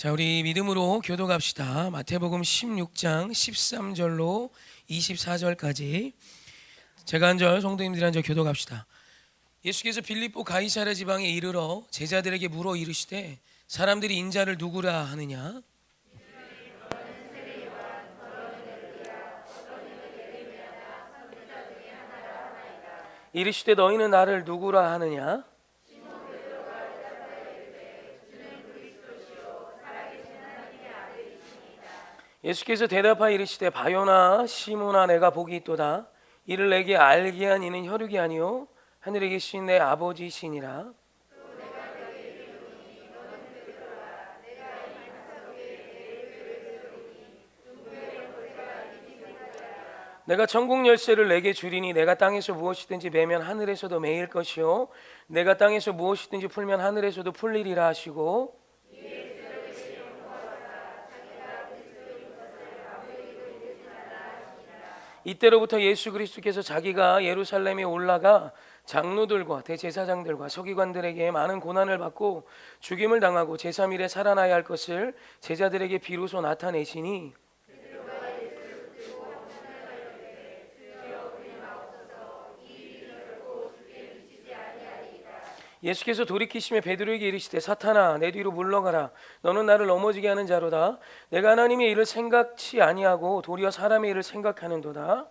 자, 우리 믿음으로 교도갑시다. 마태복음 16장 13절로 24절까지 제가 한 절, 성도님들이 한 절 교도갑시다. 예수께서 빌립보 가이사랴 지방에 이르러 제자들에게 물어 이르시되 사람들이 인자를 누구라 하느냐? 이르시되 너희는 나를 누구라 하느냐? 예수께서 대답하여 이르시되 바요나 시몬아 내가 복이 있도다. 이를 내게 알게 한 이는 혈육이 아니요 하늘에 계신 내 아버지시니라. 내가 천국 열쇠를 내게 주리니 내가 땅에서 무엇이든지 매면 하늘에서도 매일 것이요 내가 땅에서 무엇이든지 풀면 하늘에서도 풀리리라 하시고 이때로부터 예수 그리스도께서 자기가 예루살렘에 올라가 장로들과 대제사장들과 서기관들에게 많은 고난을 받고 죽임을 당하고 제3일에 살아나야 할 것을 제자들에게 비로소 나타내시니 예수께서 돌이키시며 베드로에게 이르시되 사탄아 내 뒤로 물러가라 너는 나를 넘어지게 하는 자로다 내가 하나님의 일을 생각치 아니하고 도리어 사람의 일을 생각하는도다.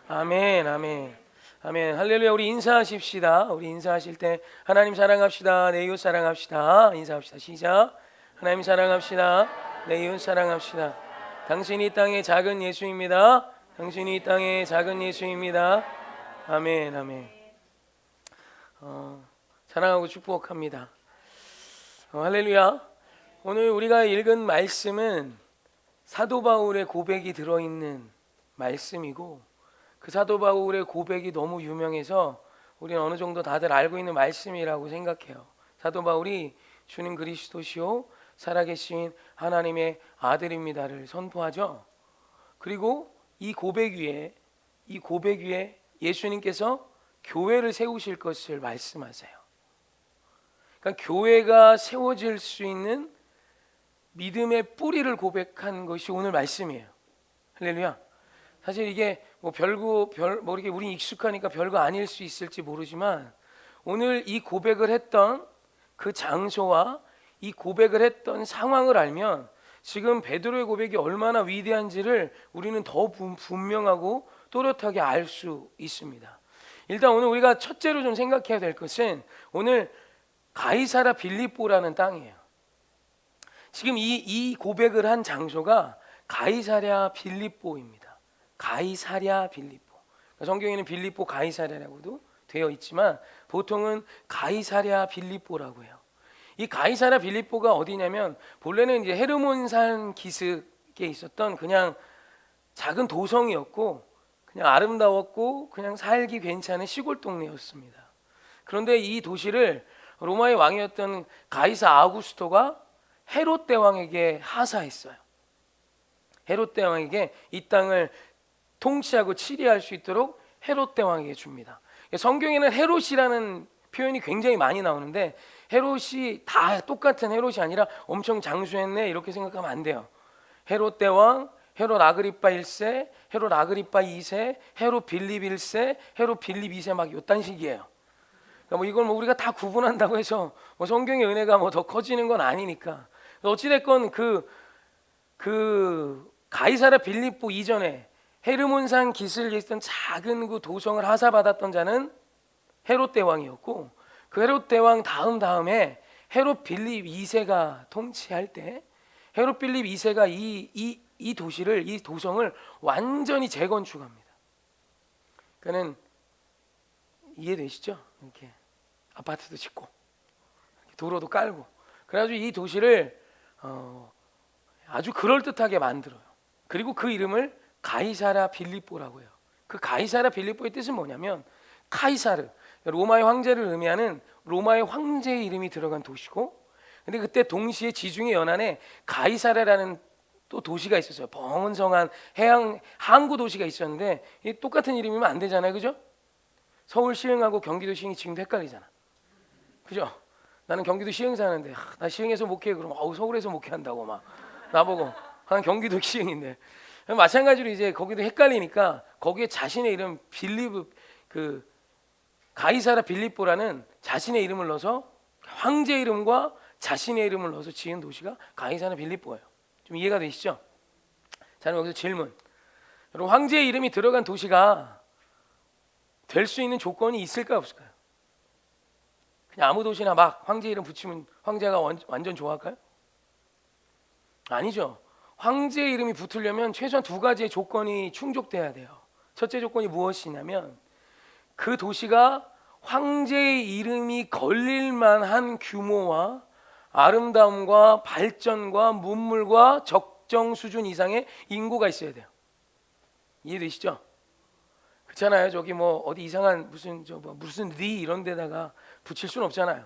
아멘 아멘 아멘 할렐루야. 우리 인사하십시다. 우리 인사하실 때 하나님 사랑합시다 내 이웃 사랑합시다 인사합시다. 시작. 하나님 사랑합시다 내 이웃 사랑합시다. 당신이 이 땅의 작은 예수입니다. 당신이 이 땅의 작은 예수입니다. 아멘 아멘. 사랑하고 축복합니다. 할렐루야. 오늘 우리가 읽은 말씀은 사도 바울의 고백이 들어있는 말씀이고 그 사도 바울의 고백이 너무 유명해서 우리는 어느 정도 다들 알고 있는 말씀이라고 생각해요. 사도 바울이 주는 그리스도시요 살아계신 하나님의 아들입니다를 선포하죠. 그리고 이 고백 위에 예수님께서 교회를 세우실 것을 말씀하세요. 그러니까 교회가 세워질 수 있는 믿음의 뿌리를 고백한 것이 오늘 말씀이에요. 할렐루야. 사실 이게 뭐 이렇게 우리 익숙하니까 별거 아닐 수 있을지 모르지만 오늘 이 고백을 했던 그 장소와 이 고백을 했던 상황을 알면 지금 베드로의 고백이 얼마나 위대한지를 우리는 더 분명하고 또렷하게 알 수 있습니다. 일단 오늘 우리가 첫째로 좀 생각해야 될 것은 오늘 가이사랴 빌립보라는 땅이에요. 지금 이 고백을 한 장소가 가이사랴 빌립보입니다. 가이사랴 빌립보. 성경에는 빌립보 가이사랴라고도 되어 있지만 보통은 가이사랴 빌립보라고 해요. 이 가이사랴 빌립보가 어디냐면 본래는 이제 헤르몬산 기슭에 있었던 그냥 작은 도성이었고 그냥 아름다웠고 그냥 살기 괜찮은 시골 동네였습니다. 그런데 이 도시를 로마의 왕이었던 가이사 아우구스토가 헤롯 대왕에게 하사했어요. 헤롯 대왕에게 이 땅을 통치하고 치리할 수 있도록 헤롯 대왕에게 줍니다. 성경에는 헤롯이라는 표현이 굉장히 많이 나오는데 헤롯이 다 똑같은 헤롯이 아니라 엄청 장수했네 이렇게 생각하면 안 돼요. 헤롯 대왕, 헤롯 아그리파 1세, 헤롯 아그리파 2세, 헤롯 빌립 1세, 헤롯 빌립 2세 막 요딴 식이에요. 그러니까 뭐 이걸 뭐 우리가 다 구분한다고 해서 뭐 성경의 은혜가 뭐 더 커지는 건 아니니까. 어찌됐건 그 가이사랴 빌립보 이전에 헤르몬산 기슭에 있던 작은 그 도성을 하사받았던 자는 헤롯 대왕이었고 그 헤롯 대왕 다음에 헤롯 빌립 2세가 통치할 때 헤롯 빌립 2세가 이 도시를 이 도성을 완전히 재건축합니다. 그러니까는 이해되시죠? 이렇게 아파트도 짓고 도로도 깔고 그래가지고 이 도시를 아주 그럴듯하게 만들어요. 그리고 그 이름을 가이사랴 빌립보라고 해요. 그 가이사랴 빌립보의 뜻은 뭐냐면 카이사르, 로마의 황제를 의미하는 로마의 황제의 이름이 들어간 도시고 근데 그때 동시에 지중해 연안에 가이사랴라는 또 도시가 있었어요. 번성한 해양 항구 도시가 있었는데 이 똑같은 이름이면 안 되잖아요, 그죠? 서울 시흥하고 경기도 시흥이 지금도 헷갈리잖아, 그죠? 나는 경기도 시흥 사는데 나 시흥에서 목회 그러면 서울에서 목회한다고 막 나보고 난 경기도 시흥인데 마찬가지로 이제 거기도 헷갈리니까 거기에 자신의 이름 빌리브 그 가이사라 빌립보라는 자신의 이름을 넣어서 황제 이름과 자신의 이름을 넣어서 지은 도시가 가이사라 빌립보예요. 좀 이해가 되시죠? 자, 여기서 질문. 여러분, 황제의 이름이 들어간 도시가 될 수 있는 조건이 있을까요, 없을까요? 그냥 아무 도시나 막 황제 이름 붙이면 황제가 완전 좋아할까요? 아니죠. 황제 이름이 붙으려면 최소한 두 가지의 조건이 충족돼야 돼요. 첫째 조건이 무엇이냐면 그 도시가 황제의 이름이 걸릴 만한 규모와 아름다움과 발전과 문물과 적정 수준 이상의 인구가 있어야 돼요. 이해되시죠? 그렇잖아요. 저기 뭐 어디 이상한 무슨 리 이런 데다가 붙일 수는 없잖아요.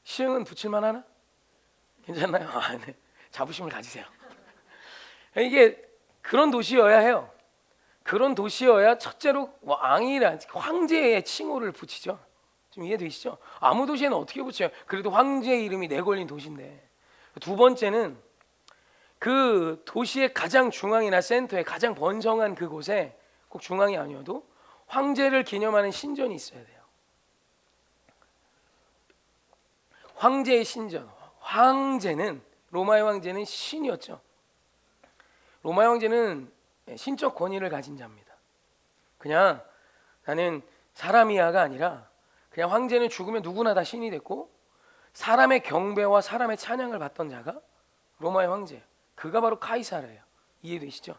시흥은 붙일만 하나? 괜찮나요? 네. 자부심을 가지세요. 이게 그런 도시여야 해요. 그런 도시여야 첫째로 왕이란 황제의 칭호를 붙이죠. 좀 이해되시죠? 아무 도시에는 어떻게 붙여요? 그래도 황제의 이름이 내걸린 도시인데. 두 번째는 그 도시의 가장 중앙이나 센터에 가장 번성한 그곳에 꼭 중앙이 아니어도 황제를 기념하는 신전이 있어야 돼요. 황제의 신전. 황제는 로마의 황제는 신이었죠. 로마의 황제는 신적 권위를 가진 자입니다. 그냥 나는 사람이야가 아니라 그냥 황제는 죽으면 누구나 다 신이 됐고 사람의 경배와 사람의 찬양을 받던 자가 로마의 황제. 그가 바로 카이사르예요. 이해되시죠?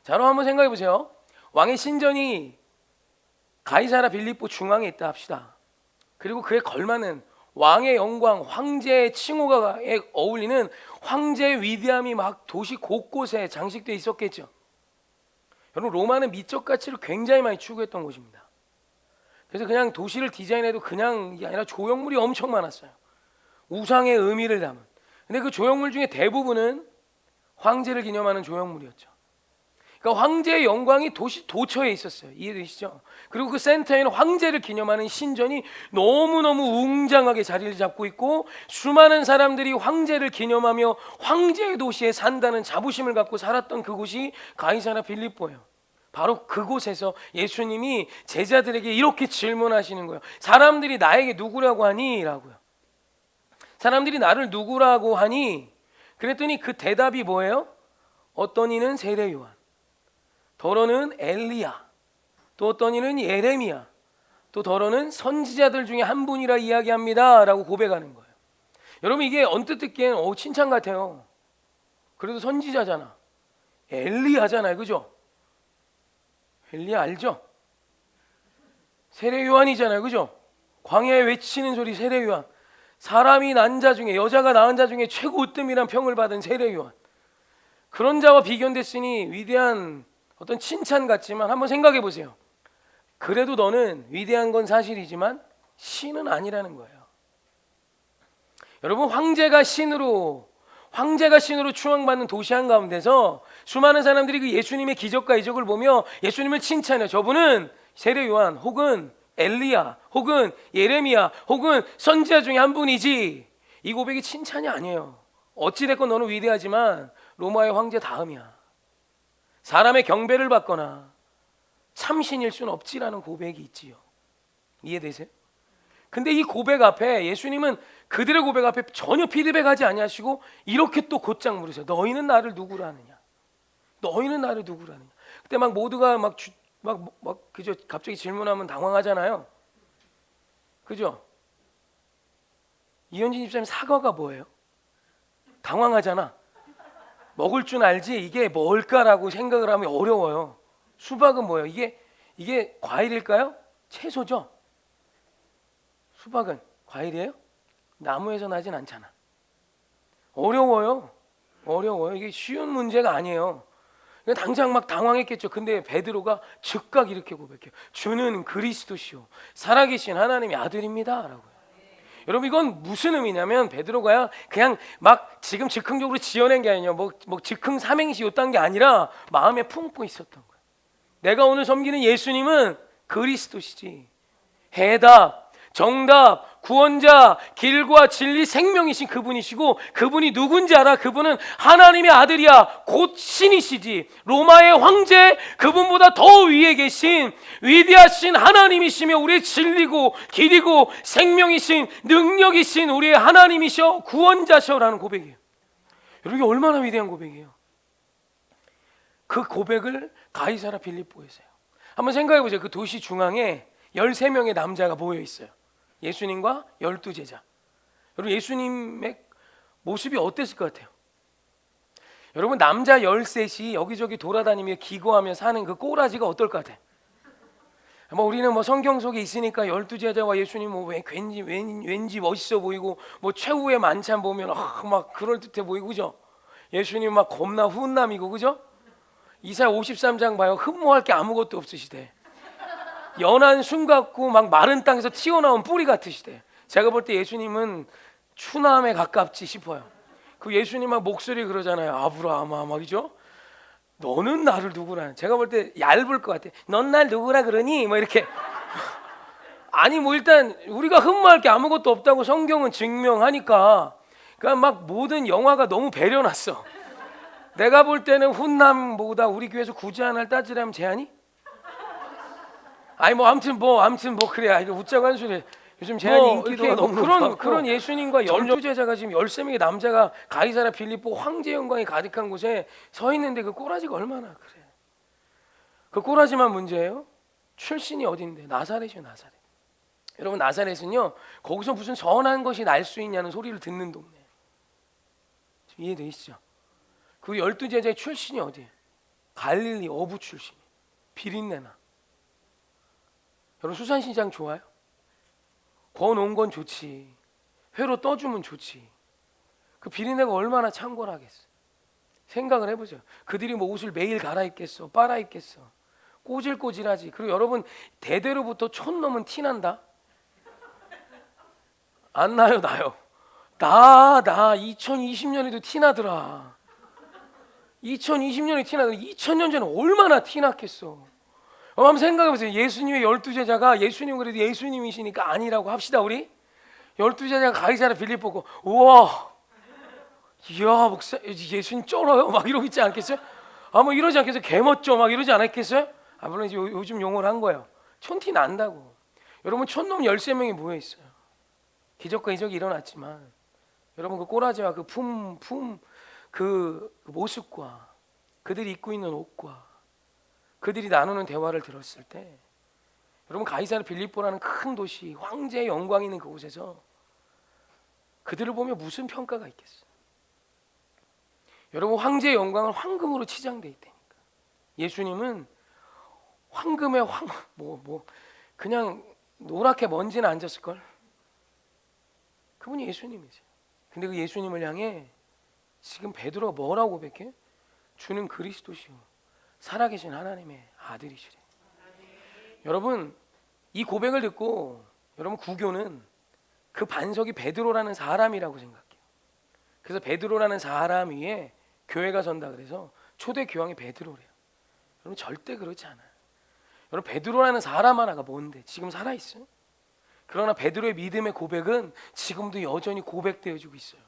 자, 그럼 한번 생각해 보세요. 왕의 신전이 가이사라 빌립보 중앙에 있다 합시다. 그리고 그에 걸맞는 왕의 영광, 황제의 칭호가 어울리는 황제의 위대함이 막 도시 곳곳에 장식되어 있었겠죠. 여러분, 로마는 미적 가치를 굉장히 많이 추구했던 곳입니다. 그래서 그냥 도시를 디자인해도 그냥 이게 아니라 조형물이 엄청 많았어요. 우상의 의미를 담은. 근데 그 조형물 중에 대부분은 황제를 기념하는 조형물이었죠. 그러니까 황제의 영광이 도시 도처에 있었어요. 이해되시죠? 그리고 그 센터에는 황제를 기념하는 신전이 너무너무 웅장하게 자리를 잡고 있고 수많은 사람들이 황제를 기념하며 황제의 도시에 산다는 자부심을 갖고 살았던 그곳이 가이사라 빌립보예요. 바로 그곳에서 예수님이 제자들에게 이렇게 질문하시는 거예요. 사람들이 나에게 누구라고 하니? 라고요. 사람들이 나를 누구라고 하니? 그랬더니 그 대답이 뭐예요? 어떤 이는 세례 요한, 더러는 엘리야, 또 어떤 이는 예레미야, 또 더러는 선지자들 중에 한 분이라 이야기합니다 라고 고백하는 거예요. 여러분, 이게 언뜻 듣기엔 칭찬 같아요. 그래도 선지자잖아, 엘리야잖아요, 그죠? 엘리야 알죠? 세례 요한이잖아요, 그죠? 광야에 외치는 소리 세례 요한. 사람이 난 자 중에, 여자가 낳은 자 중에 최고 으뜸이란 평을 받은 세례 요한. 그런 자와 비견됐으니 위대한 어떤 칭찬 같지만 한번 생각해 보세요. 그래도 너는 위대한 건 사실이지만 신은 아니라는 거예요. 여러분, 황제가 신으로 추앙받는 도시 한가운데서 수많은 사람들이 그 예수님의 기적과 이적을 보며 예수님을 칭찬해요. 저분은 세례 요한 혹은 엘리야 혹은 예레미야 혹은 선지자 중에 한 분이지. 이 고백이 칭찬이 아니에요. 어찌됐건 너는 위대하지만 로마의 황제 다음이야. 사람의 경배를 받거나 참신일 수는 없지라는 고백이 있지요. 이해되세요? 근데 이 고백 앞에 예수님은 그들의 고백 앞에 전혀 피드백하지 아니하시고 이렇게 또 곧장 물으세요. 너희는 나를 누구라 하느냐? 너희는 나를 누구라 하느냐? 그때 막 모두가 그죠? 갑자기 질문하면 당황하잖아요. 그죠? 이현진 집사님, 사과가 뭐예요? 당황하잖아. 먹을 줄 알지 이게 뭘까라고 생각을 하면 어려워요. 수박은 뭐예요? 이게 과일일까요? 채소죠. 수박은 과일이에요? 나무에서 나진 않잖아. 어려워요. 이게 쉬운 문제가 아니에요. 당장 막 당황했겠죠. 근데 베드로가 즉각 이렇게 고백해요. 주는 그리스도시요 살아계신 하나님의 아들입니다 라고요. 여러분 이건 무슨 의미냐면 베드로가요 그냥 막 지금 즉흥적으로 지어낸 게 아니냐 뭐 즉흥 삼행시 요딴 게 아니라 마음에 품고 있었던 거예요. 내가 오늘 섬기는 예수님은 그리스도시지, 해답, 정답, 구원자, 길과 진리, 생명이신 그분이시고, 그분이 누군지 알아? 그분은 하나님의 아들이야. 곧 신이시지. 로마의 황제, 그분보다 더 위에 계신 위대하신 하나님이시며 우리의 진리고 길이고 생명이신 능력이신 우리의 하나님이셔, 구원자셔라는 고백이에요. 여러분 이게 얼마나 위대한 고백이에요. 그 고백을 가이사라 빌립보에서요. 한번 생각해 보세요. 그 도시 중앙에 13명의 남자가 모여 있어요. 예수님과 12제자. 여러분 예수님의 모습이 어땠을 것 같아요? 여러분 남자 13이 여기저기 돌아다니며 기거하며 사는 그 꼬라지가 어떨 것 같아요? 뭐 우리는 뭐 성경 속에 있으니까 12제자와 예수님 뭐 왠지 멋있어 보이고 뭐 최후의 만찬 보면 막 그럴듯해 보이고 그죠? 예수님 막 겁나 훈남이고 그죠? 이사야 53장 봐요. 흠모할 게 아무것도 없으시대. 연한 순 같고 막 마른 땅에서 튀어나온 뿌리 같으시대. 제가 볼 때 예수님은 추남에 가깝지 싶어요. 그 예수님 막 목소리 그러잖아요. 아브라함아 말이죠. 너는 나를 누구라? 제가 볼 때 얇을 것 같아. 넌 날 누구라 그러니? 뭐 이렇게. 아니 뭐 일단 우리가 흠모할 게 아무것도 없다고 성경은 증명하니까 그러니까 막 모든 영화가 너무 배려놨어. 내가 볼 때는 훈남보다 우리 교회에서 굳이 하나를 따지라면 제한이? 아니 뭐 아무튼 뭐 그래. 이거 웃자고 한 소리. 요즘 제한이 인기도가 너무 그런 예수님과 12제자가 지금 13명의 남자가 가이사라 빌립보 황제 영광이 가득한 곳에 서 있는데 그 꼬라지가 얼마나 그래. 그 꼬라지만 문제예요. 출신이 어딘데? 나사렛이요, 나사렛. 여러분 나사렛은요 거기서 무슨 선한 것이 날 수 있냐는 소리를 듣는 동네. 이해되시죠? 그 12제자의 출신이 어디예요? 갈릴리 어부 출신. 비린내나. 여러분 수산시장 좋아요? 거놓은 건 좋지. 회로 떠주면 좋지. 그 비린내가 얼마나 창궐하겠어. 생각을 해보죠. 그들이 뭐 옷을 매일 갈아입겠어, 빨아입겠어. 꼬질꼬질하지. 그리고 여러분 대대로부터 촌놈은 티난다. 안 나요? 나요. 나 2020년에도 티나더라. 2020년에 티나더라. 2000년 전에 얼마나 티났겠어. 한번 생각해보세요. 예수님의 12제자가 예수님 그래도 예수님이시니까 아니라고 합시다. 우리 12제자가 가이사라 빌립보고 우와 이야 목사 예수님 쩔어요 막 이러고 있지 않겠어요? 뭐 이러지 않겠어요? 개멋져 막 이러지 않았겠어요? 물론 이제 요즘 용어를 한 거예요. 촌티 난다고. 여러분 촌놈 13명이 모여있어요. 기적과 이적이 일어났지만 여러분 그 꼬라지와 그 그 모습과 그들이 입고 있는 옷과 그들이 나누는 대화를 들었을 때 여러분 가이사르 빌립보라는 큰 도시 황제의 영광이 있는 그곳에서 그들을 보며 무슨 평가가 있겠어요? 여러분 황제의 영광은 황금으로 치장돼 있다니까. 예수님은 황금의 그냥 노랗게 먼지는 앉았을걸. 그분이 예수님이세요. 근데 그 예수님을 향해 지금 베드로가 뭐라고 고백해? 주는 그리스도시오 살아계신 하나님의 아들이시래. 여러분 이 고백을 듣고 여러분 구교는 그 반석이 베드로라는 사람이라고 생각해요. 그래서 베드로라는 사람 위에 교회가 선다 그래서 초대 교황이 베드로래요. 여러분 절대 그렇지 않아요. 여러분 베드로라는 사람 하나가 뭔데 지금 살아있어요. 그러나 베드로의 믿음의 고백은 지금도 여전히 고백되어지고 있어요.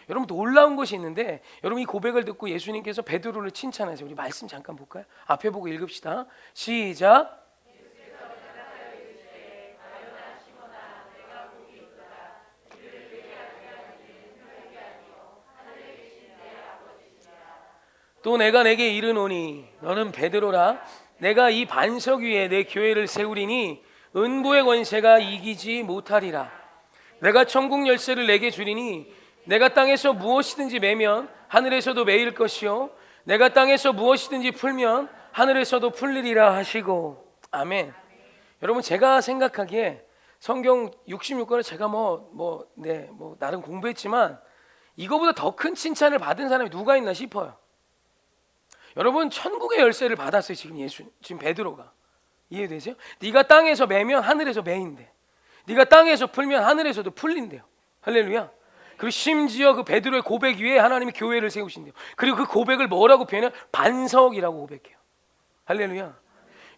여러분 놀라운 것이 있는데 여러분 이 고백을 듣고 예수님께서 베드로를 칭찬하세요. 우리 말씀 잠깐 볼까요? 앞에 보고 읽읍시다. 시작. 또 내가 내게 이르노니 너는 베드로라. 내가 이 반석 위에 내 교회를 세우리니 은부의 권세가 이기지 못하리라. 내가 천국 열쇠를 내게 주리니 내가 땅에서 무엇이든지 매면 하늘에서도 매일 것이요 내가 땅에서 무엇이든지 풀면 하늘에서도 풀리리라 하시고. 아멘. 여러분 제가 생각하기에 성경 66권을 제가 나름 공부했지만 이거보다 더 큰 칭찬을 받은 사람이 누가 있나 싶어요. 여러분 천국의 열쇠를 받았어요. 지금 베드로가. 이해되세요? 네가 땅에서 매면 하늘에서 매인데 네가 땅에서 풀면 하늘에서도 풀린대요. 할렐루야. 그리고 심지어 그 베드로의 고백 위에 하나님이 교회를 세우신대요. 그리고 그 고백을 뭐라고 표현해요? 반석이라고 고백해요. 할렐루야.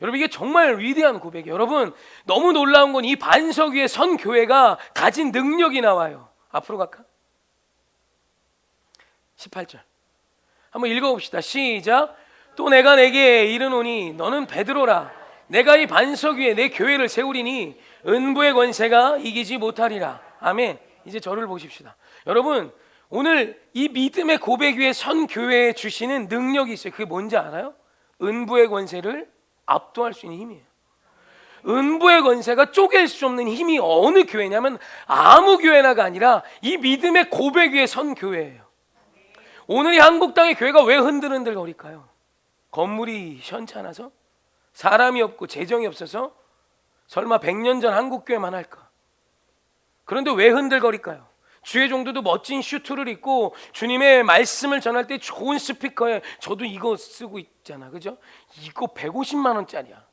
여러분, 이게 정말 위대한 고백이에요. 여러분, 너무 놀라운 건 이 반석 위에 선 교회가 가진 능력이 나와요. 앞으로 갈까? 18절 한번 읽어봅시다. 시작. 또 내가 내게 이르노니 너는 베드로라. 내가 이 반석 위에 내 교회를 세우리니 은부의 권세가 이기지 못하리라. 아멘. 이제 저를 보십시다. 여러분, 오늘 이 믿음의 고백 위에 선 교회에 주시는 능력이 있어요. 그게 뭔지 알아요? 은부의 권세를 압도할 수 있는 힘이에요. 은부의 권세가 쪼갤 수 없는 힘이 어느 교회냐면 아무 교회나가 아니라 이 믿음의 고백 위에 선 교회예요. 오늘 이 한국 땅의 교회가 왜 흔들흔들 거릴까요? 건물이 현찮아서? 사람이 없고 재정이 없어서? 설마 100년 전 한국 교회만 할까? 그런데 왜 흔들거릴까요? 주의 종도도 멋진 슈트를 입고 주님의 말씀을 전할 때 좋은 스피커에, 저도 이거 쓰고 있잖아, 그죠? 이거 150만 원짜리야.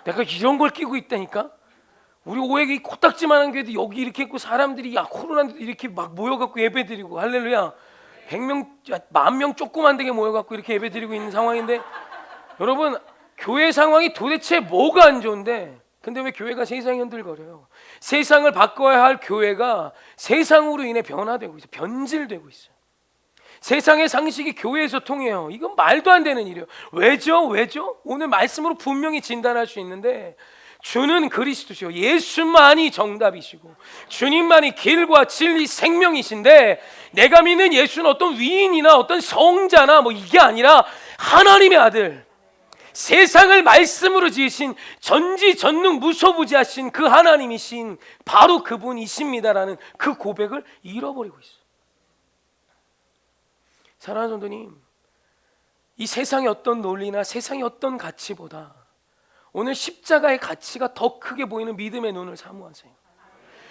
내가 이런 걸 끼고 있다니까. 우리 오해기 코딱지만한 교회도 여기 이렇게 있고 사람들이 코로나도 이렇게 막 모여갖고 예배드리고, 할렐루야. 100명, 10,000명 조그만 데게 모여갖고 이렇게 예배드리고 있는 상황인데, 여러분, 교회 상황이 도대체 뭐가 안 좋은데, 근데 왜 교회가 세상이 흔들거려요? 세상을 바꿔야 할 교회가 세상으로 인해 변화되고 있어요. 변질되고 있어요. 세상의 상식이 교회에서 통해요. 이건 말도 안 되는 일이에요. 왜죠? 오늘 말씀으로 분명히 진단할 수 있는데, 주는 그리스도시요 예수만이 정답이시고 주님만이 길과 진리 생명이신데, 내가 믿는 예수는 어떤 위인이나 어떤 성자나 뭐 이게 아니라 하나님의 아들, 세상을 말씀으로 지으신 전지전능 무소부지하신 그 하나님이신 바로 그분이십니다라는 그 고백을 잃어버리고 있어요. 사랑하는 성도님, 이 세상의 어떤 논리나 세상의 어떤 가치보다 오늘 십자가의 가치가 더 크게 보이는 믿음의 눈을 사모하세요.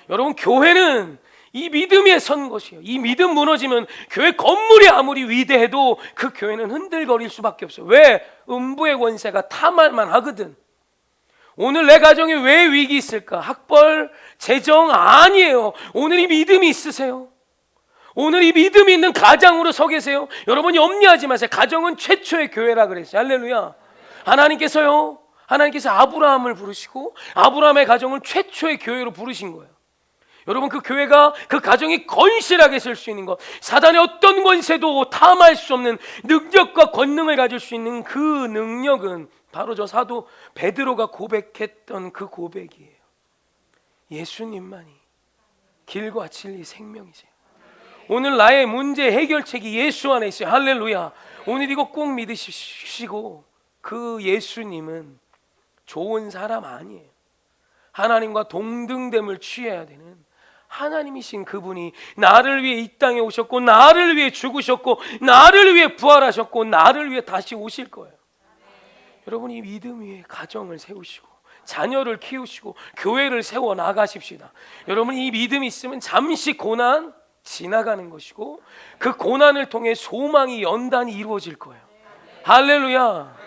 여러분, 교회는 이 믿음에 선 것이에요. 이 믿음 무너지면 교회 건물이 아무리 위대해도 그 교회는 흔들거릴 수밖에 없어요. 왜? 음부의 권세가 탐할만 하거든. 오늘 내 가정에 왜 위기 있을까? 학벌, 재정 아니에요. 오늘 이 믿음이 있으세요. 오늘 이 믿음이 있는 가장으로 서 계세요. 여러분, 염려하지 마세요. 가정은 최초의 교회라 그랬어요. 할렐루야. 하나님께서 아브라함을 부르시고 아브라함의 가정을 최초의 교회로 부르신 거예요. 여러분, 그 교회가, 그 가정이 건실하게 설 수 있는 것, 사단의 어떤 권세도 탐할 수 없는 능력과 권능을 가질 수 있는 그 능력은 바로 저 사도 베드로가 고백했던 그 고백이에요. 예수님만이 길과 진리 생명이세요. 오늘 나의 문제 해결책이 예수 안에 있어요. 할렐루야. 오늘 이거 꼭 믿으시고, 그 예수님은 좋은 사람 아니에요. 하나님과 동등됨을 취해야 되는 하나님이신 그분이 나를 위해 이 땅에 오셨고, 나를 위해 죽으셨고, 나를 위해 부활하셨고, 나를 위해 다시 오실 거예요. 여러분, 이 믿음 위에 가정을 세우시고 자녀를 키우시고 교회를 세워 나가십시다. 여러분, 이 믿음이 있으면 잠시 고난 지나가는 것이고 그 고난을 통해 소망이 연단이 이루어질 거예요. 할렐루야.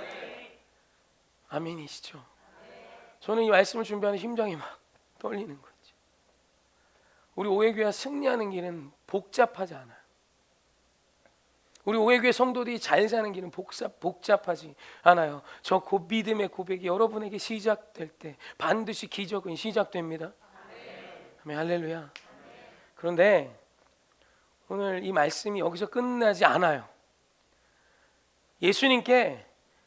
아멘이시죠? 저는 이 말씀을 준비하는 심장이 막 떨리는 거죠. 우리 오해교회가 승리하는 길은 복잡하지 않아요. 우리 오해교회 성도들이 잘 사는 길은 복잡하지 않아요. 저 믿음의 고백이 여러분에게 시작될 때 반드시 기적은 시작됩니다. 아멘. 할렐루야. 그런데 오늘 이 말씀이 여기서 끝나지 않아요. 예수님께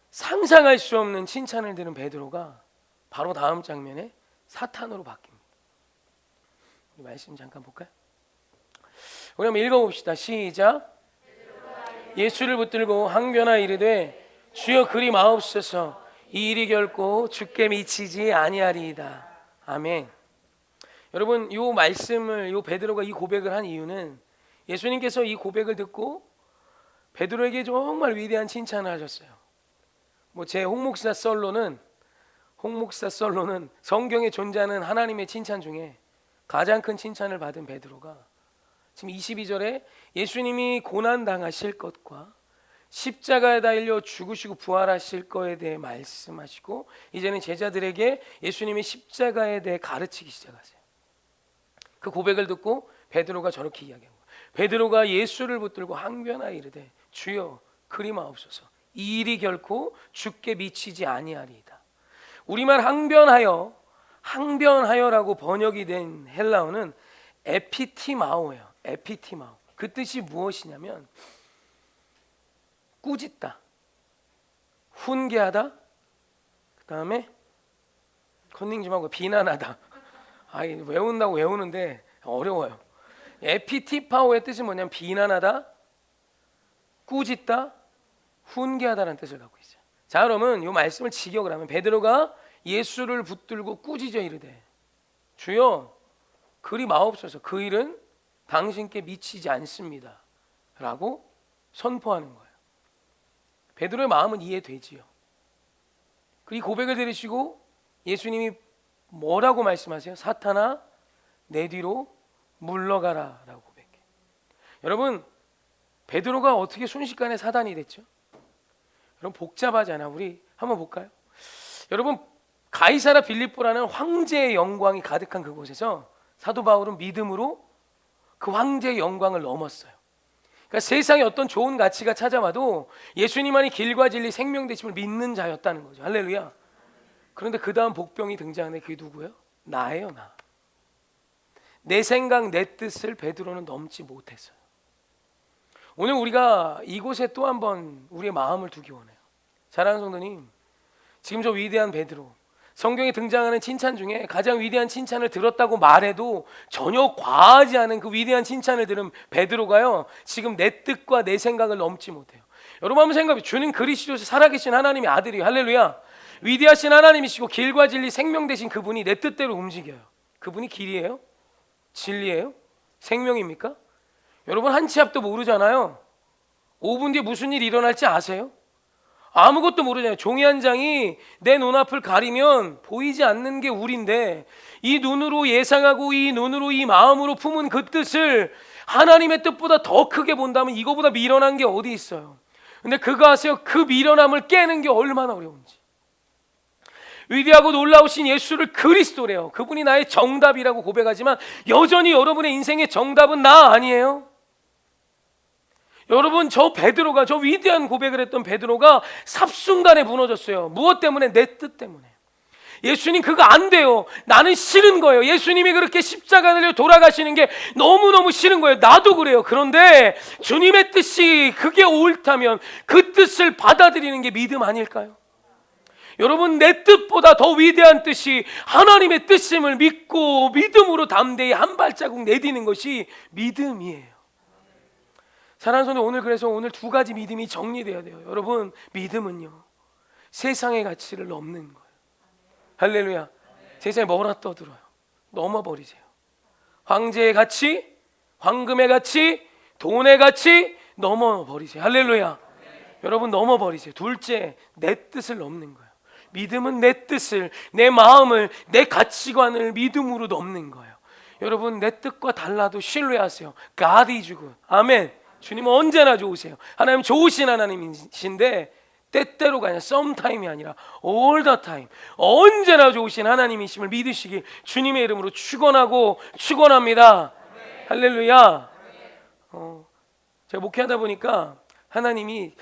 상상할 수 없는 칭찬을 들은 베드로가 바로 다음 장면에 사탄으로 바뀝니다. 이 말씀 잠깐 볼까요? 우리 한번 읽어봅시다. 시작. 예수를 붙들고 항변하 이르되 주여 그리 마옵소서, 이 일이 결코 주께 미치지 아니하리이다. 아멘. 여러분, 이 말씀을, 이 베드로가 이 고백을 한 이유는 예수님께서 이 고백을 듣고 베드로에게 정말 위대한 칭찬을 하셨어요. 제 홍목사 썰로는 성경에 존재하는 하나님의 칭찬 중에 가장 큰 칭찬을 받은 베드로가 지금 22절에 예수님이 고난 당하실 것과 십자가에 달려 죽으시고 부활하실 거에 대해 말씀하시고 이제는 제자들에게 예수님의 십자가에 대해 가르치기 시작하세요. 그 고백을 듣고 베드로가 저렇게 이야기한 거예요. 베드로가 예수를 붙들고 항변하여 이르되 주여 그리 마옵소서 이 일이 결코 주께 미치지 아니하리이다. 우리말 항변하여라고 번역이 된 헬라어는 에피티마오예요. 에피티마오. 그 뜻이 무엇이냐면 꾸짖다, 훈계하다, 그 다음에 컨닝 좀 하고 비난하다. 외운다고 외우는데 어려워요. 에피티파오의 뜻은 뭐냐면 비난하다, 꾸짖다, 훈계하다라는 뜻을 갖고 있어요. 자, 그러면 이 말씀을 직역을 하면 베드로가 예수를 붙들고 꾸짖어 이르되 주여 그리 마옵소서 그 일은 당신께 미치지 않습니다 라고 선포하는 거예요. 베드로의 마음은 이해되지요. 이 고백을 들으시고 예수님이 뭐라고 말씀하세요? 사탄아 내 뒤로 물러가라 라고 고백해. 여러분 베드로가 어떻게 순식간에 사단이 됐죠? 여러분 복잡하잖아. 우리 한번 볼까요? 여러분 가이사라 빌립보라는 황제의 영광이 가득한 그곳에서 사도 바울은 믿음으로 그 황제의 영광을 넘었어요. 그러니까 세상에 어떤 좋은 가치가 찾아와도 예수님만이 길과 진리 생명 되심을 믿는 자였다는 거죠. 할렐루야. 그런데 그 다음 복병이 등장하는데 그게 누구예요? 나예요. 나. 내 생각 내 뜻을 베드로는 넘지 못했어요. 오늘 우리가 이곳에 또 한번 우리의 마음을 두기 원해요. 사랑하는 성도님, 지금 저 위대한 베드로, 성경에 등장하는 칭찬 중에 가장 위대한 칭찬을 들었다고 말해도 전혀 과하지 않은 그 위대한 칭찬을 들은 베드로가요 지금 내 뜻과 내 생각을 넘지 못해요. 여러분 한번 생각해. 주는 그리스도에서 살아계신 하나님의 아들이에요. 할렐루야. 위대하신 하나님이시고 길과 진리 생명 되신 그분이 내 뜻대로 움직여요. 그분이 길이에요? 진리예요? 생명입니까? 여러분 한 치 앞도 모르잖아요. 5분 뒤에 무슨 일이 일어날지 아세요? 아무것도 모르잖아요. 종이 한 장이 내 눈앞을 가리면 보이지 않는 게 우리인데 이 눈으로 예상하고 이 눈으로 이 마음으로 품은 그 뜻을 하나님의 뜻보다 더 크게 본다면 이거보다 미련한 게 어디 있어요. 근데 그거 아세요? 그 미련함을 깨는 게 얼마나 어려운지. 위대하고 놀라우신 예수를 그리스도래요. 그분이 나의 정답이라고 고백하지만 여전히 여러분의 인생의 정답은 나 아니에요. 여러분 저 베드로가 저 위대한 고백을 했던 베드로가 삽순간에 무너졌어요. 무엇 때문에? 내 뜻 때문에. 예수님 그거 안 돼요. 나는 싫은 거예요. 예수님이 그렇게 십자가 달려 돌아가시는 게 너무너무 싫은 거예요. 나도 그래요. 그런데 주님의 뜻이 그게 옳다면 그 뜻을 받아들이는 게 믿음 아닐까요? 여러분 내 뜻보다 더 위대한 뜻이 하나님의 뜻임을 믿고 믿음으로 담대히 한 발자국 내디는 것이 믿음이에요. 사랑하는 성도, 오늘 두 가지 믿음이 정리되어야 돼요. 여러분 믿음은요 세상의 가치를 넘는 거예요. 할렐루야. 세상에 뭐라 떠들어요. 넘어버리세요. 황제의 가치, 황금의 가치, 돈의 가치 넘어버리세요. 할렐루야. 여러분 넘어버리세요. 둘째, 내 뜻을 넘는 거예요. 믿음은 내 뜻을, 내 마음을, 내 가치관을 믿음으로 넘는 거예요. 여러분 내 뜻과 달라도 신뢰하세요. God is good. 아멘. 주님은 언제나 좋으세요. 하나님 좋으신 하나님이신데 때때로가 아니라 sometime이 아니라 all the time 언제나 좋으신 하나님이심을 믿으시길 주님의 이름으로 축원합니다. 할렐루야. 제가 목회하다 보니까 하나님이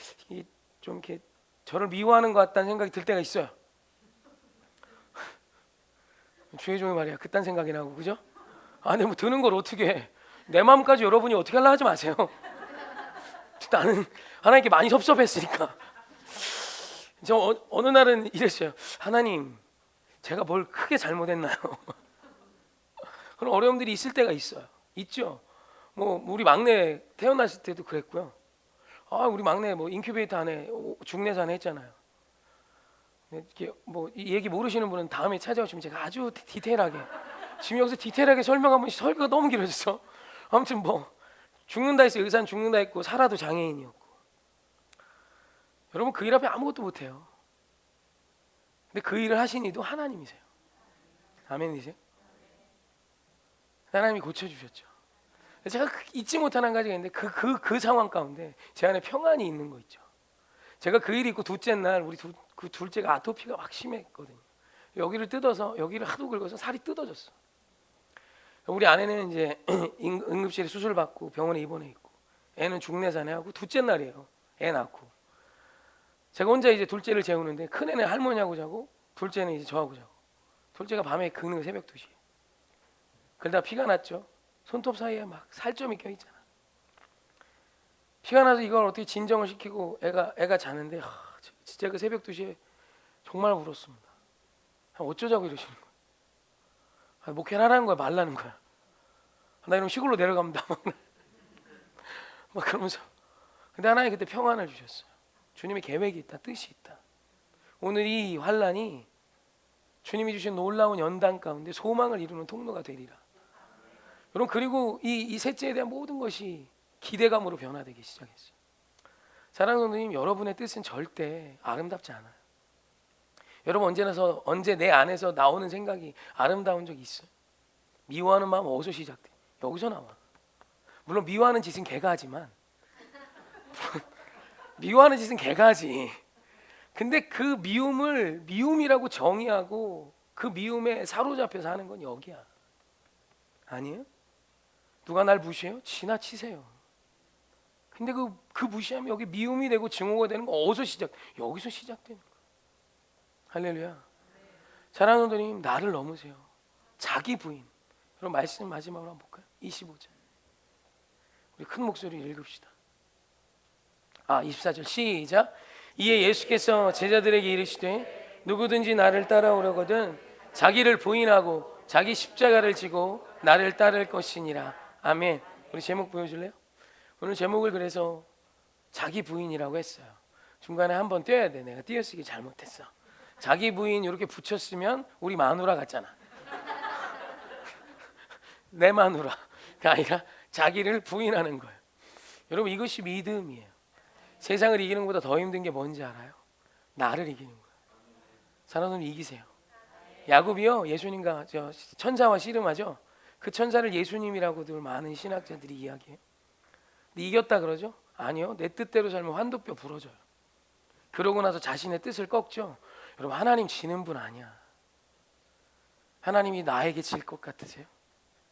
좀 이렇게 저를 미워하는 것 같다는 생각이 들 때가 있어요. 주의 종이 말이야 그딴 생각이 나고, 그죠? 아니 뭐 드는 걸 어떻게 해. 내 마음까지 여러분이 어떻게 하려 하지 마세요. 나는 하나님께 많이 섭섭했으니까. 저 어느 날은 이랬어요. 하나님 제가 뭘 크게 잘못했나요? 그런 어려움들이 있을 때가 있어요. 있죠. 뭐 우리 막내 태어났을 때도 그랬고요. 우리 막내 뭐 인큐베이터 안에 중내사 안에 했잖아요. 이렇게 뭐 이 얘기 모르시는 분은 다음에 찾아오시면 제가 아주 디테일하게 지금 여기서 디테일하게 설명하면 설교가 너무 길어졌어. 아무튼 뭐 죽는다 했어요. 의사는 죽는다 했고 살아도 장애인이었고. 여러분 그 일 앞에 아무것도 못해요. 근데 그 일을 하신 이도 하나님이세요. 아멘이세요? 하나님이 고쳐주셨죠. 제가 잊지 못하는 한 가지가 있는데 그 상황 가운데 제 안에 평안이 있는 거 있죠. 제가 그 일 있고 둘째 날 그 둘째가 아토피가 확 심했거든요. 여기를 뜯어서 여기를 하도 긁어서 살이 뜯어졌어. 우리 아내는 이제 응급실에 수술 받고 병원에 입원해 있고, 애는 중내산해하고 둘째 날이에요. 애 낳고 제가 혼자 이제 둘째를 재우는데 큰 애는 할머니하고 자고 둘째는 이제 저하고 자고. 둘째가 밤에 긁는 거 새벽 2시. 그러다 피가 났죠. 손톱 사이에 막 살점이 껴있잖아. 피가 나서 이걸 어떻게 진정을 시키고 애가 자는데 진짜 그 새벽 2시에 정말 울었습니다. 어쩌자고 이러시는 거야. 목회를 하라는 거야, 말라는 거야. 나 이러면 시골로 내려갑니다. 막 그러면서. 근데 하나님 그때 평안을 주셨어요. 주님의 계획이 있다, 뜻이 있다. 오늘 이 환란이 주님이 주신 놀라운 연단 가운데 소망을 이루는 통로가 되리라. 여러분, 그리고 이 셋째에 대한 모든 것이 기대감으로 변화되기 시작했어요. 사랑하는 성도님, 여러분의 뜻은 절대 아름답지 않아요. 여러분, 언제 내 안에서 나오는 생각이 아름다운 적이 있어요? 미워하는 마음 어디서 시작돼? 여기서 나와. 물론 미워하는 짓은 개가 하지만 미워하는 짓은 개가 하지. 근데 그 미움을 미움이라고 정의하고 그 미움에 사로잡혀서 하는 건 여기야. 아니에요? 누가 날 무시해요? 지나치세요. 근데 그 무시하면 여기 미움이 되고 증오가 되는 거 어디서 시작? 여기서 시작되는 거야. 할렐루야. 사랑하는 성도님, 나를 넘으세요. 자기 부인. 그럼 말씀 마지막으로 한번 볼까요? 25절. 우리 큰 목소리로 읽읍시다. 24절 시작. 이에 예수께서 제자들에게 이르시되 누구든지 나를 따라오려거든 자기를 부인하고 자기 십자가를 지고 나를 따를 것이니라. 아멘. 우리 제목 보여줄래요? 오늘 제목을 그래서 자기 부인이라고 했어요. 중간에 한번 떼어야 돼. 내가 띄어쓰기 잘못했어. 자기 부인 이렇게 붙였으면 우리 마누라 같잖아. 내 마누라가 아니라 자기를 부인하는 거예요. 여러분, 이것이 믿음이에요. 세상을 이기는 것보다 더 힘든 게 뭔지 알아요? 나를 이기는 거예요. 사랑하는 이기세요. 야곱이요, 예수님과 천사와 씨름하죠. 그 천사를 예수님이라고들 많은 신학자들이 이야기해요. 근데 이겼다 그러죠? 아니요, 내 뜻대로 살면 환도뼈 부러져요. 그러고 나서 자신의 뜻을 꺾죠. 여러분, 하나님 지는 분 아니야. 하나님이 나에게 질 것 같으세요?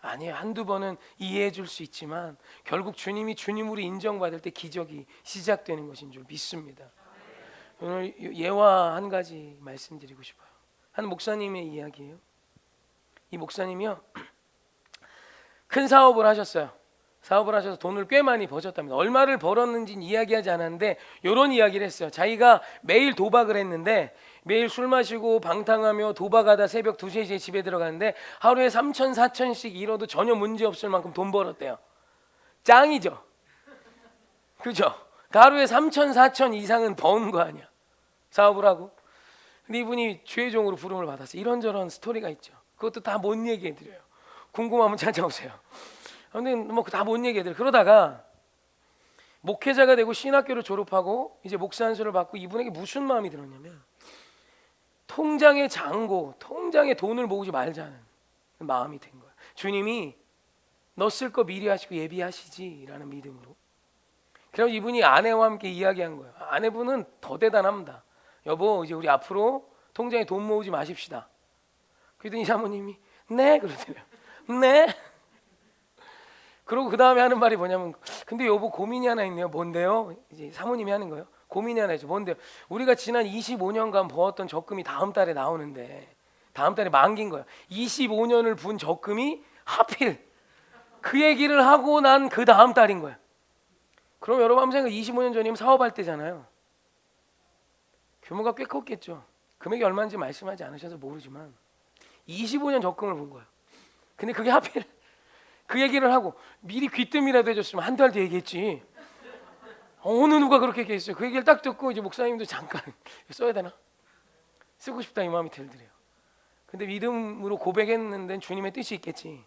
아니에요. 한두 번은 이해해 줄 수 있지만 결국 주님이 주님으로 인정받을 때 기적이 시작되는 것인 줄 믿습니다. 오늘 예화 한 가지 말씀드리고 싶어요. 한 목사님의 이야기예요. 이 목사님이요, 큰 사업을 하셨어요. 사업을 하셔서 돈을 꽤 많이 버셨답니다. 얼마를 벌었는지는 이야기하지 않았는데 이런 이야기를 했어요. 자기가 매일 도박을 했는데 매일 술 마시고 방탕하며 도박하다 새벽 2, 3시에 집에 들어가는데 하루에 3천, 4천씩 잃어도 전혀 문제 없을 만큼 돈 벌었대요. 짱이죠. 그죠? 하루에 3천, 4천 이상은 버는 거 아니야, 사업을 하고. 근데 이분이 죄종으로 부름을 받았어요. 이런저런 스토리가 있죠. 그것도 다 못 얘기해드려요. 궁금하면 찾아오세요. 근데 뭐 다 못 얘기해드려요. 그러다가 목회자가 되고 신학교를 졸업하고 이제 목사 안수를 받고 이분에게 무슨 마음이 들었냐면 통장의 잔고, 통장에 돈을 모으지 말자는 마음이 든 거야. 주님이 너 쓸 거 미리 하시고 예비하시지라는 믿음으로. 그래서 이분이 아내와 함께 이야기한 거예요. 아내분은 더 대단합니다. 여보, 이제 우리 앞으로 통장에 돈 모으지 마십시다. 그랬더니 사모님이 네 그러더래요. 네. 그리고 그 다음에 하는 말이 뭐냐면, 근데 여보 고민이 하나 있네요. 뭔데요? 이제 사모님이 하는 거예요. 고민이 하나 있죠. 뭔데요? 우리가 지난 25년간 버었던 적금이 다음 달에 나오는데 다음 달에 만기인 거예요. 25년을 분 적금이 하필 그 얘기를 하고 난 그 다음 달인 거예요. 그럼 여러분 한번 생각해. 25년 전이면 사업할 때잖아요. 규모가 꽤 컸겠죠. 금액이 얼마인지 말씀하지 않으셔서 모르지만 25년 적금을 분 거예요. 근데 그게 하필 그 얘기를 하고 미리 귀뜸이라도 해줬으면 한 달 뒤에 얘기했지. 어느 누가 그렇게 얘기했어요. 그 얘기를 딱 듣고 이제 목사님도 잠깐 써야 되나? 쓰고 싶다 이 마음이 들더래요. 근데 믿음으로 고백했는데 주님의 뜻이 있겠지.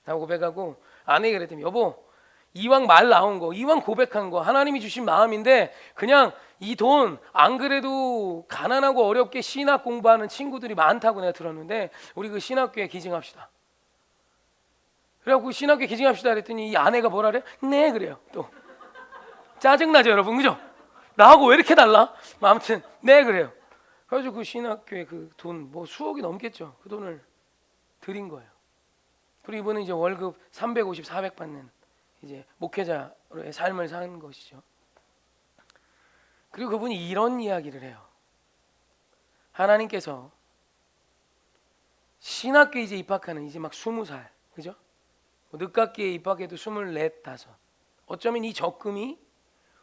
다 고백하고 아내가 그랬더니 여보, 이왕 말 나온 거, 이왕 고백한 거 하나님이 주신 마음인데 그냥 이 돈 안 그래도 가난하고 어렵게 신학 공부하는 친구들이 많다고 내가 들었는데 우리 그 신학교에 기증합시다. 그래갖고 신학교에 기증합시다 그랬더니 이 아내가 뭐라 그래요? 네 그래요. 또 짜증나죠 여러분, 그죠? 나하고 왜 이렇게 달라? 뭐 아무튼 네 그래요. 그래서 그 신학교에 그 돈 뭐 수억이 넘겠죠. 그 돈을 드린 거예요. 그리고 이번에 이제 월급 350, 400 받는 이제 목회자로의 삶을 사는 것이죠. 그리고 그분이 이런 이야기를 해요. 하나님께서 신학교에 이제 입학하는 이제 막 20살, 그죠? 뭐 늦깎이에 입학해도 24, 5. 어쩌면 이 적금이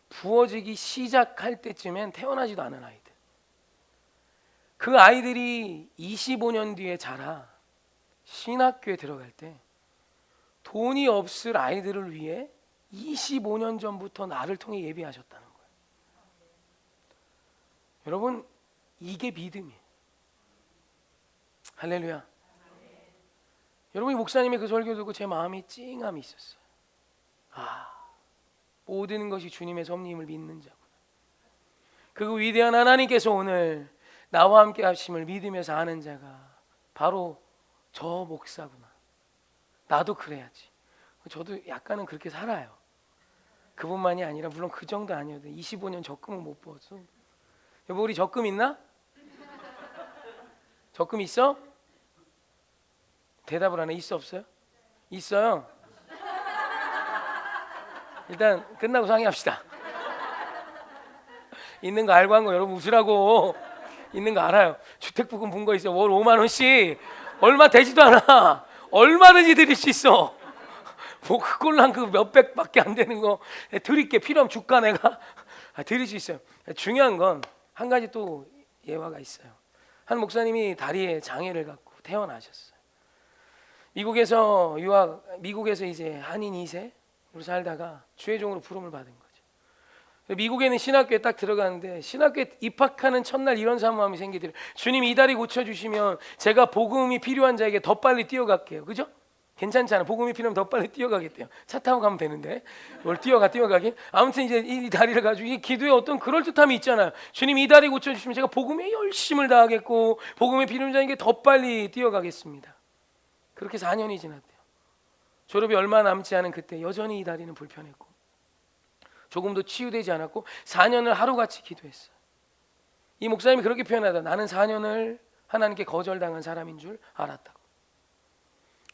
부어지기 시작할 때쯤엔 태어나지도 않은 아이들. 그 아이들이 25년 뒤에 자라 신학교에 들어갈 때 돈이 없을 아이들을 위해 25년 전부터 나를 통해 예비하셨다는 거예요. 여러분, 이게 믿음이에요. 할렐루야. 여러분, 이 목사님의 그 설교 듣고 제 마음이 찡함이 있었어요. 모든 것이 주님의 섭리임을 믿는 자구나. 그 위대한 하나님께서 오늘 나와 함께 하심을 믿으면서 아는 자가 바로 저 목사구나. 나도 그래야지. 저도 약간은 그렇게 살아요. 그분만이 아니라 물론 그 정도 아니어도 25년 적금을 못 벌었어. 여보, 우리 적금 있나? 적금 있어? 대답을 안 해. 있어 없어요? 있어요. 일단 끝나고 상의합시다. 있는 거 알고 한 거 여러분 웃으라고. 있는 거 알아요. 주택부금 분 거 있어. 월 5만 원씩 얼마 되지도 않아. 얼마든지 드릴 수 있어. 뭐 그걸로 한 그 몇백밖에 안 되는 거 드릴게. 필요하면 줄까 내가. 드릴 수 있어요. 중요한 건 한 가지 또 예화가 있어요. 한 목사님이 다리에 장애를 갖고 태어나셨어요. 미국에서 이제 한인 2세로 살다가 주의종으로 부름을 받은 거죠. 미국에는 신학교에 딱 들어가는데 신학교에 입학하는 첫날 이런 사모함이 생기더래요. 주님, 이 다리 고쳐주시면 제가 복음이 필요한 자에게 더 빨리 뛰어갈게요. 그죠? 괜찮잖아. 복음이 필요하면 더 빨리 뛰어가겠대요. 차 타고 가면 되는데 뭘 뛰어가긴. 아무튼 이제 이 다리를 가지고 이 기도에 어떤 그럴듯함이 있잖아요. 주님, 이 다리 고쳐주시면 제가 복음에 열심을 다하겠고 복음이 필요한 자에게 더 빨리 뛰어가겠습니다. 그렇게 4년이 지났대요. 졸업이 얼마 남지 않은 그때 여전히 이 다리는 불편했고 조금도 치유되지 않았고 4년을 하루같이 기도했어요. 이 목사님이 그렇게 표현하다. 나는 4년을 하나님께 거절당한 사람인 줄 알았다고.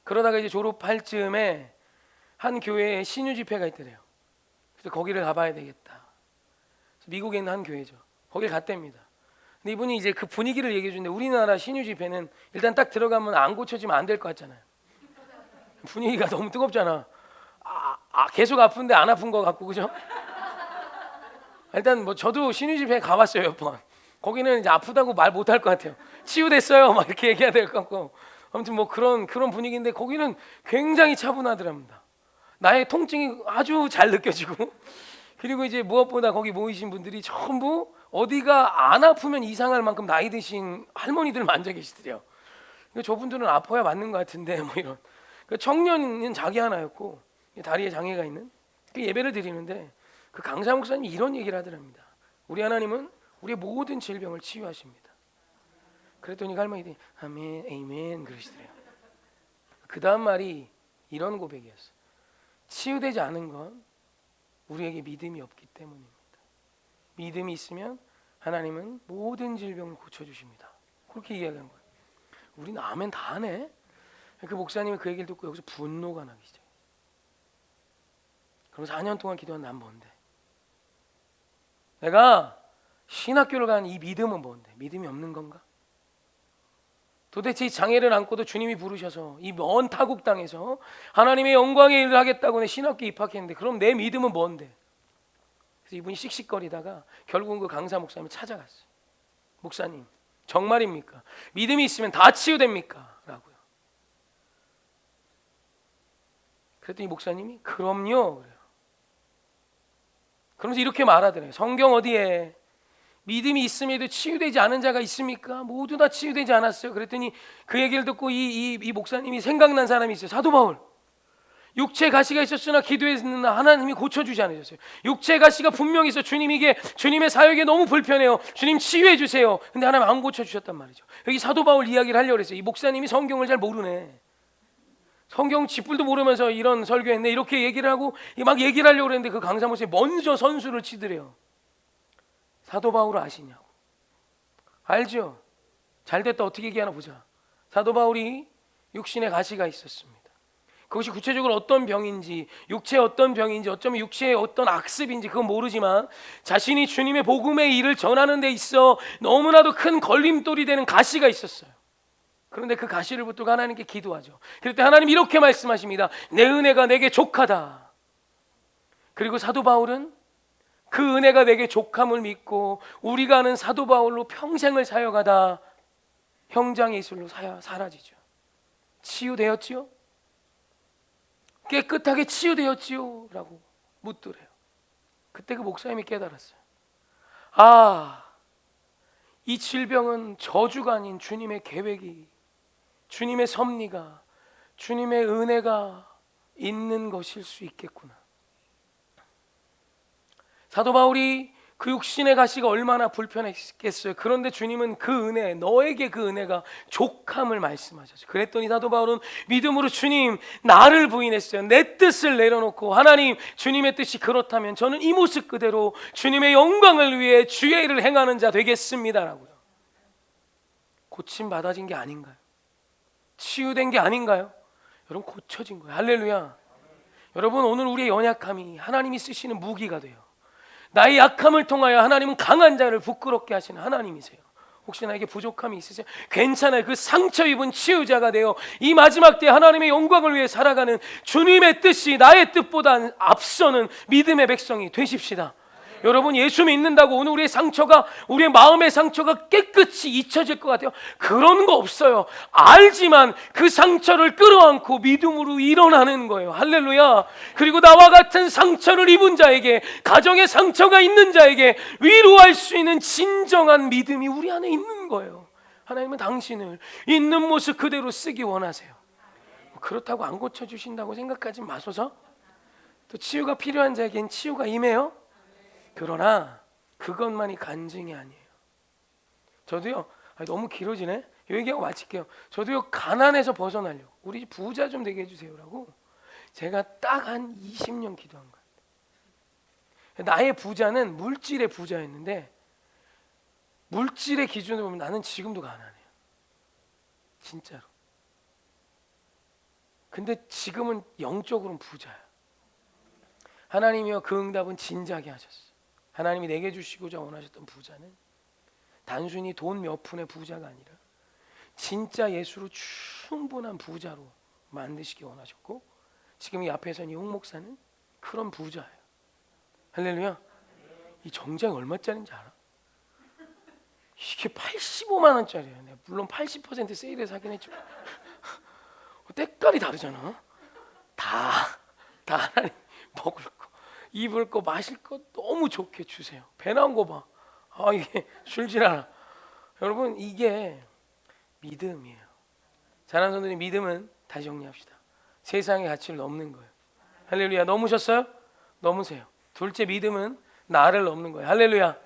그러다가 이제 졸업할 즈음에 한 교회에 신유 집회가 있더래요. 그래서 거기를 가봐야 되겠다. 미국에 있는 한 교회죠. 거길 갔답니다. 근데 이분이 이제 그 분위기를 얘기해 주는데 우리나라 신유 집회는 일단 딱 들어가면 안 고쳐지면 안 될 것 같잖아요. 분위기가 너무 뜨겁잖아. 계속 아픈데 안 아픈 것 같고, 그죠? 일단 뭐 저도 신유 집회 가봤어요, 몇 번. 거기는 이제 아프다고 말 못할 것 같아요. 치유됐어요, 막 이렇게 얘기해야 될 것 같고. 아무튼 뭐 그런 분위기인데 거기는 굉장히 차분하더랍니다. 나의 통증이 아주 잘 느껴지고 그리고 이제 무엇보다 거기 모이신 분들이 전부 어디가 안 아프면 이상할 만큼 나이 드신 할머니들 앉아 계시더래요. 그러니까 저분들은 아파야 맞는 것 같은데 뭐 이런. 그러니까 청년은 자기 하나였고 다리에 장애가 있는 그 예배를 드리는데 그 강사 목사님이 이런 얘기를 하더랍니다. 우리 하나님은 우리의 모든 질병을 치유하십니다. 그랬더니 할머니들이 아멘, 에이멘 그러시더래요. 그 다음 말이 이런 고백이었어요. 치유되지 않은 건 우리에게 믿음이 없기 때문입니다. 믿음이 있으면 하나님은 모든 질병을 고쳐주십니다. 그렇게 이야기한 거예요. 우리는 아멘 다 하네. 그 목사님이 그 얘기를 듣고 여기서 분노가 나기 시작해요. 그럼 4년 동안 기도한 난 뭔데? 내가 신학교를 간 이 믿음은 뭔데? 믿음이 없는 건가? 도대체 이 장애를 안고도 주님이 부르셔서 이 먼 타국 땅에서 하나님의 영광의 일을 하겠다고 내 신학교에 입학했는데 그럼 내 믿음은 뭔데? 그래서 이분이 씩씩거리다가 결국은 그 강사 목사님을 찾아갔어요. 목사님, 정말입니까? 믿음이 있으면 다 치유됩니까? 라고요. 그랬더니 목사님이 그럼요. 그래요. 그러면서 이렇게 말하더래요. 성경 어디에 믿음이 있음에도 치유되지 않은 자가 있습니까? 모두 다 치유되지 않았어요. 그랬더니 그 얘기를 듣고 이 목사님이 생각난 사람이 있어요. 사도 바울. 육체 가시가 있었으나 기도했으나 하나님이 고쳐주지 않으셨어요. 육체 가시가 분명히 있어. 주님 이게 주님의 사역에 너무 불편해요. 주님 치유해 주세요. 근데 하나님 안 고쳐주셨단 말이죠. 여기 사도 바울 이야기를 하려고 했어요. 이 목사님이 성경을 잘 모르네. 성경 쥐뿔도 모르면서 이런 설교했네. 이렇게 얘기를 하고 막 얘기를 하려고 했는데 그 강사 목사님이 먼저 선수를 치더래요. 사도 바울을 아시냐고. 알죠? 잘됐다 어떻게 얘기하나 보자. 사도 바울이 육신의 가시가 있었습니다. 그것이 구체적으로 어떤 병인지, 육체의 어떤 병인지, 어쩌면 육체의 어떤 악습인지 그건 모르지만 자신이 주님의 복음의 일을 전하는 데 있어 너무나도 큰 걸림돌이 되는 가시가 있었어요. 그런데 그 가시를 붙들고 하나님께 기도하죠. 그럴 때 하나님 이렇게 말씀하십니다. 내 은혜가 내게 족하다. 그리고 사도 바울은 그 은혜가 내게 족함을 믿고 우리가 아는 사도 바울로 평생을 사역하다 형장의 이슬로 사라지죠. 치유되었지요? 깨끗하게 치유되었지요? 라고 묻더래요. 그때 그 목사님이 깨달았어요. 아, 이 질병은 저주가 아닌 주님의 계획이, 주님의 섭리가, 주님의 은혜가 있는 것일 수 있겠구나. 사도 바울이 그 육신의 가시가 얼마나 불편했겠어요. 그런데 주님은 그 은혜, 너에게 그 은혜가 족함을 말씀하셨죠. 그랬더니 사도 바울은 믿음으로 주님, 나를 부인했어요. 내 뜻을 내려놓고 하나님, 주님의 뜻이 그렇다면 저는 이 모습 그대로 주님의 영광을 위해 주의 일을 행하는 자 되겠습니다라고요. 고침 받아진 게 아닌가요? 치유된 게 아닌가요? 여러분, 고쳐진 거예요. 할렐루야. 여러분, 오늘 우리의 연약함이 하나님이 쓰시는 무기가 돼요. 나의 약함을 통하여 하나님은 강한 자를 부끄럽게 하시는 하나님이세요. 혹시 나에게 부족함이 있으세요? 괜찮아요. 그 상처 입은 치유자가 되어 이 마지막 때 하나님의 영광을 위해 살아가는 주님의 뜻이 나의 뜻보다 앞서는 믿음의 백성이 되십시다. 여러분, 예수 믿는다고 오늘 우리의 상처가, 우리의 마음의 상처가 깨끗이 잊혀질 것 같아요? 그런 거 없어요. 알지만 그 상처를 끌어안고 믿음으로 일어나는 거예요. 할렐루야. 그리고 나와 같은 상처를 입은 자에게, 가정에 상처가 있는 자에게 위로할 수 있는 진정한 믿음이 우리 안에 있는 거예요. 하나님은 당신을 있는 모습 그대로 쓰기 원하세요. 그렇다고 안 고쳐주신다고 생각하지 마소서. 또 치유가 필요한 자에겐 치유가 임해요. 그러나 그것만이 간증이 아니에요. 저도요, 너무 길어지네. 이 얘기하고 마칠게요. 저도요, 가난에서 벗어나려고 우리 집 부자 좀 되게 해주세요라고 제가 딱 한 20년 기도한 거예요. 나의 부자는 물질의 부자였는데 물질의 기준으로 보면 나는 지금도 가난해요. 진짜로. 근데 지금은 영적으로는 부자야. 하나님이여 그 응답은 진작에 하셨어요. 하나님이 내게 주시고자 원하셨던 부자는 단순히 돈 몇 푼의 부자가 아니라 진짜 예수로 충분한 부자로 만드시기 원하셨고, 지금 이 앞에 선 이 홍 목사는 그런 부자예요. 할렐루야. 이 정장이 얼마짜리인지 알아? 이게 85만 원짜리예요. 물론 80% 세일해서 사긴 했지만 때깔이 다르잖아. 다 하나님 먹을 거, 입을 거, 마실 거 너무 좋게 주세요. 배 나온 거 봐. 아, 이게 줄질 않아. 여러분, 이게 믿음이에요. 잘하는 손들이 믿음은, 다시 정리합시다, 세상의 가치를 넘는 거예요. 할렐루야. 넘으셨어요? 넘으세요. 둘째, 믿음은 나를 넘는 거예요. 할렐루야.